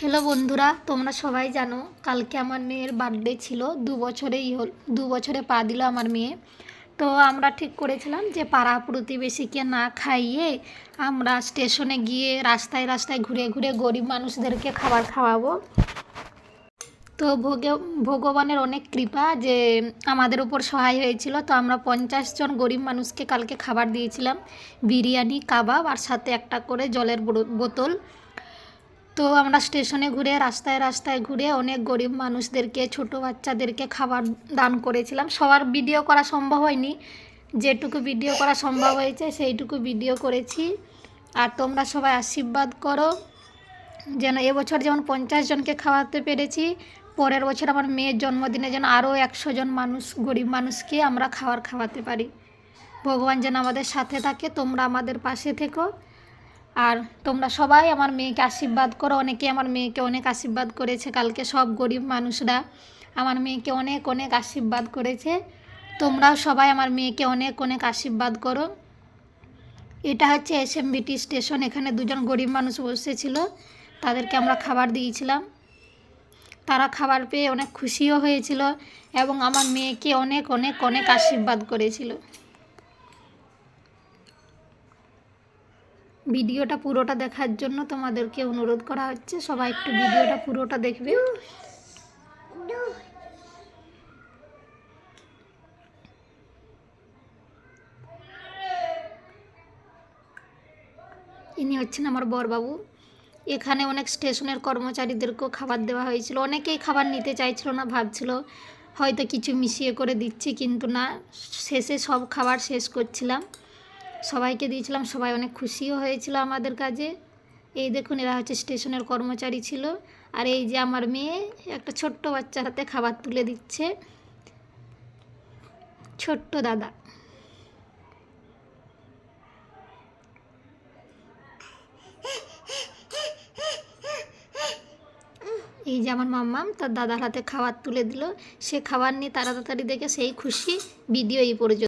Hello বন্ধুরা, তোমরা সবাই জানো কালকে আমার মেয়ের বার্থডে ছিল। 2 বছরে পা দিল আমার মেয়ে। তো আমরা ঠিক করেছিলাম যে পাড়া প্রতিবেশীকে না খাইয়ে আমরা স্টেশনে গিয়ে রাস্তায় রাস্তায় ঘুরে ঘুরে গরিব মানুষদেরকে খাবার খাওয়াবো। তো ভগবানের অনেক কৃপা যে আমাদের উপর সহায় হয়েছিল। তো আমরা 50 জন গরিব মানুষকে কালকে খাবার দিয়েছিলাম, বিরিয়ানি, কাবাব আর সাথে একটা করে জলের বোতল। তো আমরা স্টেশনে ঘুরে রাস্তায় রাস্তায় ঘুরে অনেক গরিব মানুষদেরকে, ছোট বাচ্চাদেরকে খাবার দান করেছিলাম। সবার ভিডিও করা সম্ভব হয়নি, যেটুকু ভিডিও করা সম্ভব হয়েছে সেইটুকু ভিডিও করেছি। আর তোমরা সবাই আশীর্বাদ করো যেন এবছর যেমন 50 জনকে খাওয়াতে পেরেছি, পরের বছর আমার মেয়ের জন্মদিনে যেন আরও 100 জন মানুষ, গরিব মানুষকে আমরা খাওয়াতে পারি। ভগবান যেন আমাদের সাথে থাকে, তোমরা আমাদের পাশে থেকো। আর তোমরা সবাই আমার মেয়েকে আশীর্বাদ করো। অনেকে আমার মেয়েকে অনেক আশীর্বাদ করেছে কালকে, সব গরিব মানুষরা আমার মেয়েকে অনেক অনেক আশীর্বাদ করেছে। তোমরাও সবাই আমার মেয়েকে অনেক অনেক আশীর্বাদ করো। এটা হচ্ছে এসএমবিটি স্টেশন। এখানে 2জন গরিব মানুষ বসেছিল, তাদেরকে আমরা খাবার দিয়েছিলাম। তারা খাবার পেয়ে অনেক খুশিও হয়েছিল এবং আমার মেয়েকে অনেক অনেক অনেক আশীর্বাদ করেছিল। ভিডিওটা পুরোটা দেখার জন্য তোমাদেরকে অনুরোধ করা হচ্ছে, সবাই একটু ভিডিওটা পুরোটা দেখবে। ইনি হচ্ছেন আমার বরবাবু। এখানে অনেক স্টেশনের কর্মচারীদেরকেও খাবার দেওয়া হয়েছিল। অনেকেই খাবার নিতে চাইছিল না, ভাবছিল হয়তো কিছু মিশিয়ে করে দিচ্ছি, কিন্তু না, শেষে সব খাবার শেষ করছিলাম, সবাইকে দিয়েছিলাম। সবাই অনেক খুশিও হয়েছিল আমাদের কাজে। এই দেখুন, এরা হচ্ছে স্টেশনের কর্মচারী ছিল। আর এই যে আমার মেয়ে একটা ছোট্ট বাচ্চার হাতে খাবার তুলে দিচ্ছে, ছোট্ট দাদা। এই যে আমার মাম্মাম তার দাদার হাতে খাবার তুলে দিল। সে খাবার নিয়ে তাড়াতাড়ি দেখে সেই খুশি। ভিডিও এই পর্যন্ত।